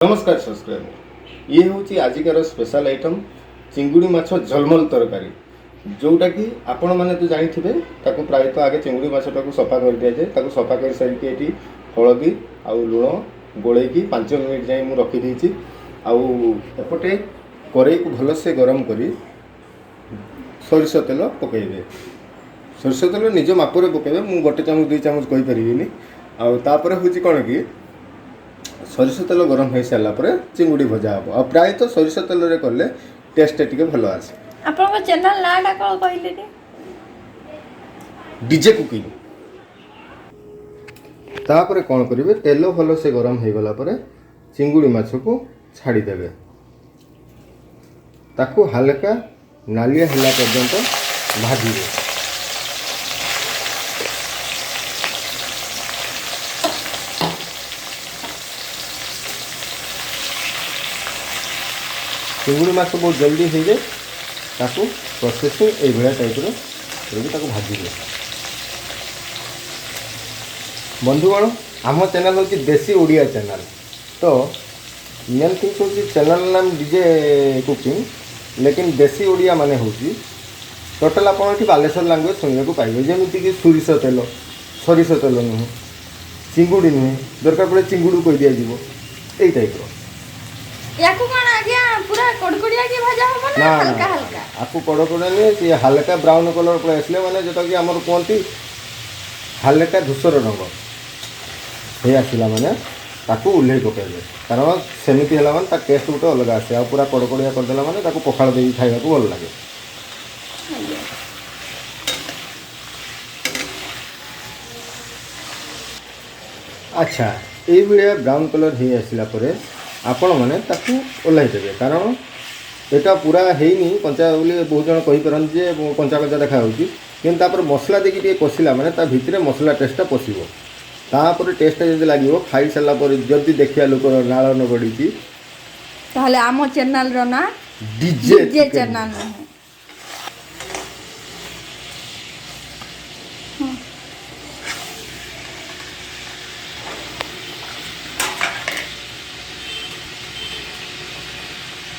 नमस्कार सब्सक्राइबर ये हूँ आजिकार स्पेशल आइटम चिंगुड़ी माछ झलमल तरकारी जोटा कि आपण मैंने तो जानी प्रायतः आगे चिंगुड़ी माछटा को सफा कर दि जाए सफा कर सारिकी हलदी आउ लुण गोलैकी 5 मिनिट जाए मुझे रखीदे आउटे कड़े को भलसे गरम कर सरिष तेल पकईबे सरिष तेल निज मापर पकईबे मुझे गोटे चामच 2 चामच कहीपरि आउे हूँ कौन कि सरिष तेल गरम हो सारापर चिंगुड़ी भजा हम आ प्रायतः सरिष तेल रे कले टेस्ट टिके भल आसे। आपन चैनल नाटा कोन कहले रे डीजे कुकिंग तापर कौन करेंगे तेल भल से गरम हो गला पर चिंगुड़ी माछ को छाड़ी देबे ताकू हल्का नालिया होला पर्यंत भाजिबे। चिंगुड़ी माछ बहुत जल्दी हो जाए ताकू प्रोसेसिंग ये टाइप भाजिबे। बंधुगण आम चैनल हूँ देसी ओडिया चैनल तो मेन थिंग्स हूँ चैनल नाम डीजे कुकिंग लेकिन देसी ओडिया माने हूँ टोटाल आप बालेश्वर लैंग्वेज शुणा पाइबे जमीक सोरिष तेल सरिष तेल नुहे चिंगुड़ी नुहे दरकार पड़े चिंगुड़ी कही दि यही टाइप याकू कोन आज्ञा पूरा कड़कड़िया के भाजा हो ना हल्का हल्का आपको कड़कड़िया नहीं सी हल्का ब्राउन कलर पड़े आसले माने जोटा कि आमर कहती हल्का धूसर रंग हो आसला माने ताकू उल्हे पकड़े कारण सेमती है माने टेस्ट गोटे अलग आसे आ पूरा कड़कड़िया करदेला माने ताकू पखाड़ दे खाइबा को भल लगे। अच्छा ये भाया ब्राउन कलर हो आसला परे आपण मैंने ओह्ल देवे कारण यहाँ पूरा है कंचा बोली बहुत जन कहीपर कंचा कंचा देखा कि मसला देखिए कषिला मैंने भितर मसला टेस्टा पशिब तापर टेस्ट जब लगे खाई सारापर जदि देखिया लोक नाल न गड़ी आम चैनल ना डीजे चैनल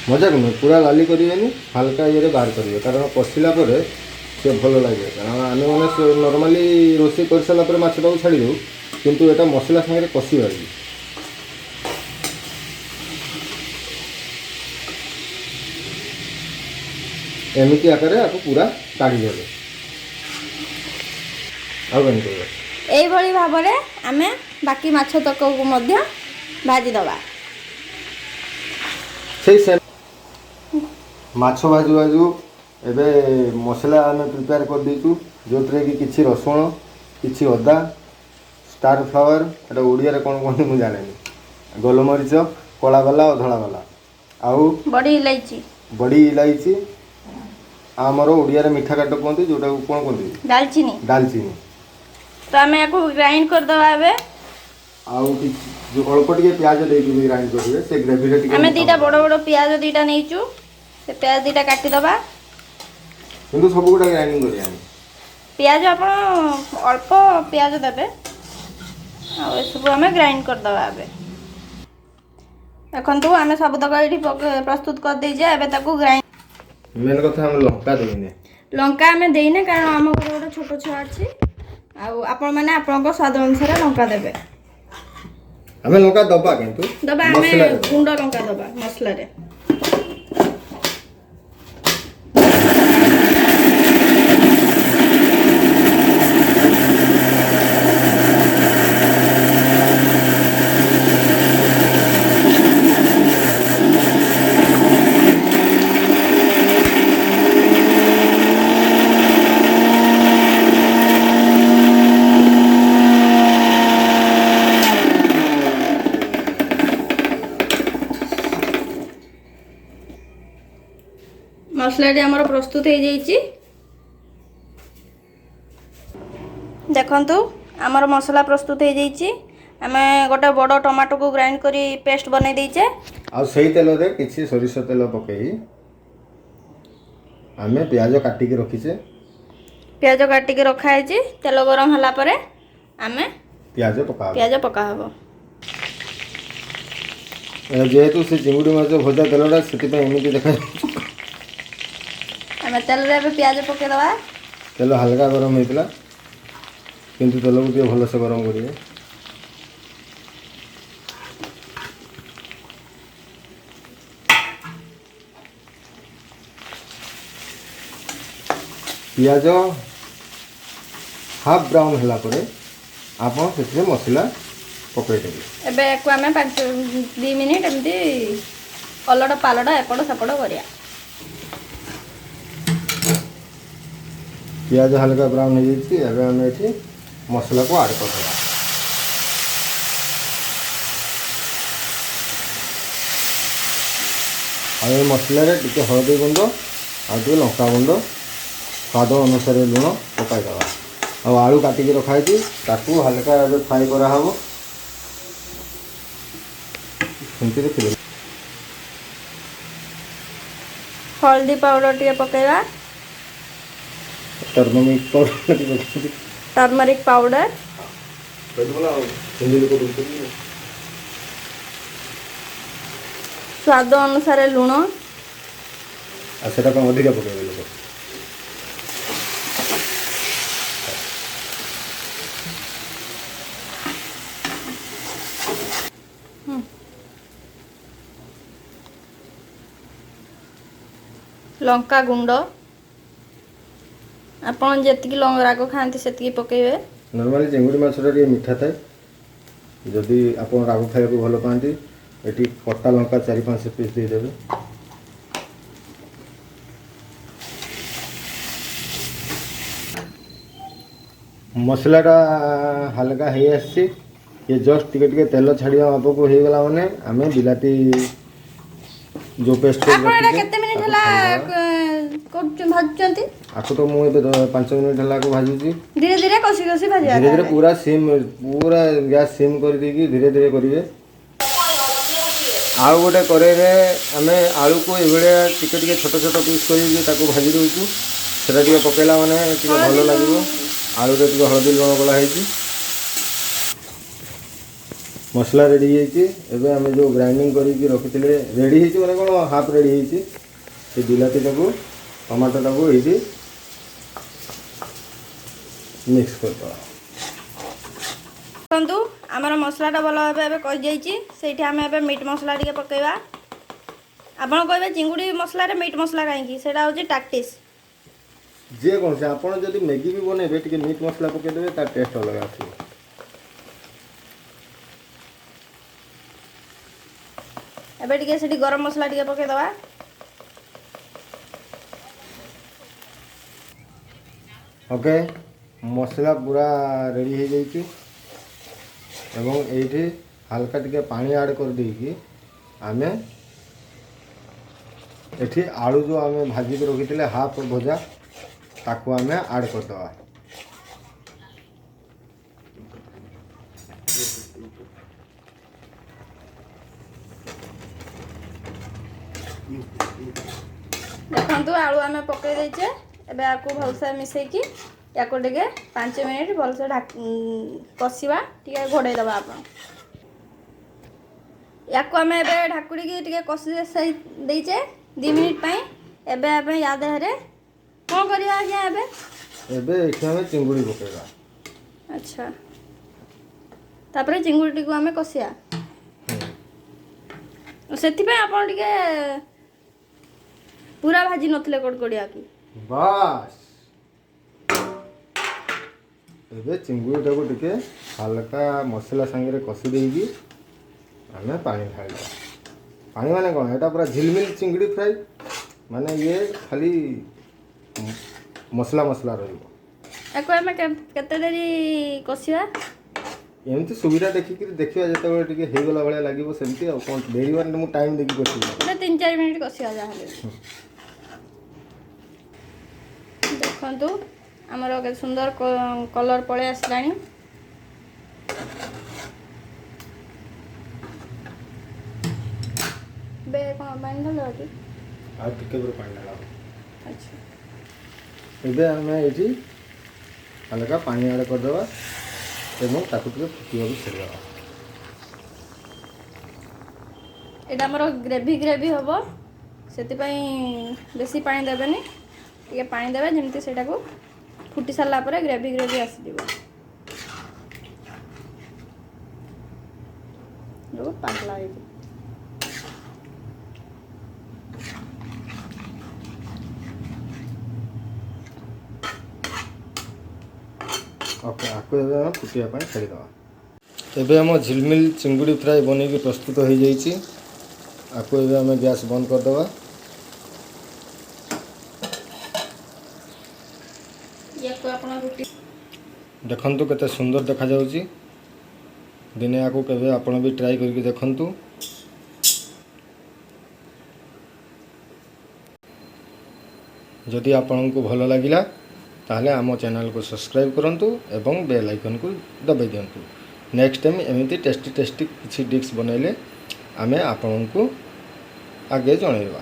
मजाक नुहे पूरा लाली करेंगे हल्का ये बाहर करेंगे कारण कषिला से भल लगे कारण आम मैंने नॉर्मली रोषे कर सारापर मछटा को छाड़ दो किंतु एटा मसला सागे कषिबार एमती आकार आपको पूरा काढ़ीदे यही भाव में आम बाकी माछ तक को भाजीदबा माछ भाजु भाजु एबे मसला आम प्रिपेयर कर देचु जो कि किसी रसुण किसी अदा स्टार फ्लावर एटा ओडिया रे कोन कोन मु जाने गोलमरीच कला वाला और धला वाला आउ बड़ी इलायची आमर ओडिया रे मीठा काट कहते जोटा कोन कहते दालचीनी तो आम या ग्राइंड कर दबा एबे आउ जो अल्प टिके प्याज देकी ग्राइंड करिवे से ग्रेवी रे टिके आमे दीटा बड़ बड़ प्याज दीटा नेचु से प्याज दीटा काटी दबा किंतु सब गुडा ग्राइंडिंग करिया प्याज आपण अल्प प्याज देबे आ ए सब आमे ग्राइंड कर दबा एबे देखंतु आमे सब तक एठी प्रस्तुत कर दे जे एबे ताको ग्राइंड मेन कथा हम लंका आमे देइने कारण हम गोटे छोट छुआ अछि आ आपण माने आपनको स्वाद अनुसार लंका देबे हमें लंका दबा किंतु दबा हमें गुंड लंका दबा मसला रे मसलाटी आमर प्रस्तुत हो जाइए देखंतु आमर मसला प्रस्तुत हो जाइए आम गोटे बड़ टमाटो को ग्राइंड करी पेस्ट बनै देइचे आ सही तेल रे किछि सरिष तेल पकई आमे प्याज काटी के रखिचे प्याज काटी के रखा है तेल गरम होला परे आमे प्याज पका हबो ଯେହେତु ସେ ଚିଙ୍ଗୁଡ଼ି ମାଛ ଭଜା ତେଲଟା ସେଥିପାଇଁ ଏମିତି ଦେଖାଯାଉଛି। ଆମେ ତେଲରେ ଏବେ ପିଆଜ ପକେଇଦେବା। ତେଲ ହାଲକା ଗରମ ହେଇଥିଲା, କିନ୍ତୁ ତେଲକୁ ଟିକେ ଭଲସେ ଗରମ କରିବେ। ପିଆଜ ହାଫ୍ ବ୍ରାଉନ୍ ହେଲା ପରେ ଆପଣ ସେଥିରେ ମସଲା ପକାଇଦେବେ। ଏବେ ୟାକୁ ଆମେ 2 ମିନିଟ୍ ଏମିତି ଅଲଟ ପାଲଟ ଏପଟ ସେପଟ କରିବା। ପିଆଜ ହାଲକା ବ୍ରାଉନ୍ ହେଇଯାଇଛି। ଏବେ ଆମେ ଏଠି ମସଲାକୁ ଆଡ଼୍ କରିଦେବା। ଆଉ ଏ ମସଲାରେ ଟିକେ ହଳଦୀ ଗୁଣ୍ଡ ଆଉ ଟିକେ ଲଙ୍କା ଗୁଣ୍ଡ, ସ୍ୱାଦ ଅନୁସାରେ ଲୁଣ ପକାଇଦେବା। ଆଉ ଆଳୁ କାଟିକି ରଖାହେଇଛି ତାକୁ ହାଲକା ଏବେ ଫ୍ରାଏ କରାହେବ। ସେମିତି ଦେଖିବେ। ହଳଦୀ ପାଉଡ଼ର ଟିକେ ପକେଇବା, ଟର୍ମରିକ୍ ପାଉଡ଼ର ଟର୍ମରିକ୍ ପାଉଡ଼ର, ସ୍ୱାଦ ଅନୁସାରେ ଲୁଣ। ଆଉ ସେଟା କ'ଣ ଅଧିକା ପକାଇବେ ଲୋକ? ଲଙ୍କା ଗୁଣ୍ଡ, ଆପଣ ଯେତିକି ରାଗ ଖାଆନ୍ତି ସେତିକି ପକାଇବେ। ନର୍ମାଲି ଚିଙ୍ଗୁଡ଼ି ମାଛଟା ଟିକେ ମିଠା ଥାଏ। ଯଦି ଆପଣ ରାଗ ଖାଇବାକୁ ଭଲ ପାଆନ୍ତି ଏଠି କଟା ଲଙ୍କା 4-5 ପିସ୍ ଦେଇଦେବେ। ମସଲାଟା ହାଲକା ହେଇ ଆସିଛି। ये जस्ट टिके तेल छाड़िया मापक हो गला माने आमे बिलाती जो पेस्ट कर आपण एटा केते मिनिट हला भाजुचंती आको तो मु 5 मिनिट हला को भाजुची। धीरे धीरे कसी कसी भाजिया धीरे धीरे पूरा गैस सिम कर देकी धीरे धीरे करिवे। आउ गोटे करे रे आमे आलू को एबळे टिके टिके छोट छोट पीस करी ताको भाजी देउछु। सेटा टिके पकेला माने टिके भलो लागिवो। आलू रे टिके हळदी लूण गला हेची। मसला रेडी हेची। एबे आमे जो ग्राइंडिंग करी की रखितले रेडी हेची माने कोन हाफ रेडी हेची। से बिलाती टाको टमाटो टाको हेची मिक्स कर दो। बंधु आमर मसलाटा भल भाव एबे कहि जाइछि। सेठी आमे एबे मीट मसला टिके पकेबा। आपण कहबे चिंगुडी मसला रे मीट मसला काहेकि सेटा होछि टैक्टिस। जे कोन से आपण जदी मैगी भी बनेबे टिके मीट मसला पके देबे तार टेस्ट अलग आसी। एबे टिके सेठी गरम मसला टिके पके दवा। ओके मसला पूरा रेडी हो जाइए। एवं ये हल्का टिके पानी ऐड कर देकी आमे एठी आलू जो आमे भाजी के रखी हाफ भजा ताको आमे ऐड कर दवा। देखंतु आलू आमे पके दैछे। एबे आकु भलसे मिसेकी याको टिके 5 मिनिट भलसे कसिबा टिके घोड़े दबा। आपण याको आमे एबे ढाकुड़ी की टिके कसी सही दैछे 2 मिनिट पई। एबे आबे या देहरे कोन करिया आज्ञा एबे एठी आमे चिंगुड़ी पकेबा। अच्छा तापरे चिंगुड़ी को आमे कसिया। सेति पे आपण टिके पूरा भाजी नथले कड़कड़िया की बस एबे चिंगुड़ी टाको टिके हल्का मसला संगे कसी देगी आमे पानी ढालिबा। पानी माने कोन एटा पूरा झिलमिल चिंगुड़ी फ्राई माने ये खाली मसला मसला रहिबो। एको आमे केते देरी कसिया एमती सुविधा देखि कि देखिबा जते बेले टिके हे गला भले लागिबो सेमती आ कोन देरी बार मु टाइम देखि कसिबा। 3-4 मिनिट कसिया जा हले। देखंतु हमर के सुंदर कलर पळे आसलानी। बे कोन पानी ढालो कि आ टिके बरो पानी डाला। अच्छा एबे हमें एठी हल्का पानी ऐड कर देबा एवं ताकु टिके फुटिबा छेड़वा। ଏଇଟା ଆମର ଗ୍ରେଭି ହେବ, ସେଥିପାଇଁ ବେଶୀ ପାଣି ଦେବେନି, ଟିକେ ପାଣି ଦେବେ ଯେମିତି ସେଇଟାକୁ ଫୁଟି ସାରିଲା ପରେ ଗ୍ରେଭି ଆସିଯିବ। ଯୋଉ ପାତଲା ହେଇଯିବ। ଓକେ, ଆକୁ ଏବେ ଆମେ ଫୁଟିବା ପାଇଁ ଛାଡ଼ିଦେବା। ଏବେ ଆମ ଝିଲମିଲ ଚିଙ୍ଗୁଡ଼ି ଫ୍ରାଏ ବନେଇକି ପ୍ରସ୍ତୁତ ହୋଇଯାଇଛି। ଆକୁ ଏବେ ଆମେ ଗ୍ୟାସ୍ ବନ୍ଦ କରିଦେବା। ୟାକୁ ଆପଣ ରୁଟି ଦେଖନ୍ତୁ କେତେ ସୁନ୍ଦର ଦେଖାଯାଉଛି। ଦିନେ ଆକୁ କେବେ ଆପଣ ବି ଟ୍ରାଏ କରିକି ଦେଖନ୍ତୁ। ଯଦି ଆପଣଙ୍କୁ ଭଲ ଲାଗିଲା ତାହେଲେ ଆମ ଚ୍ୟାନେଲକୁ ସବସ୍କ୍ରାଇବ୍ କରନ୍ତୁ ଏବଂ ବେଲ୍ ଆଇକନ୍କୁ ଦବାଇ ଦିଅନ୍ତୁ। ନେକ୍ସଟ ଟାଇମ୍ ଏମିତି ଟେଷ୍ଟି କିଛି ଡିଶ୍ ବନେଇଲେ ଆମେ ଆପଣଙ୍କୁ ଆଗେ ଜଣାଇବା।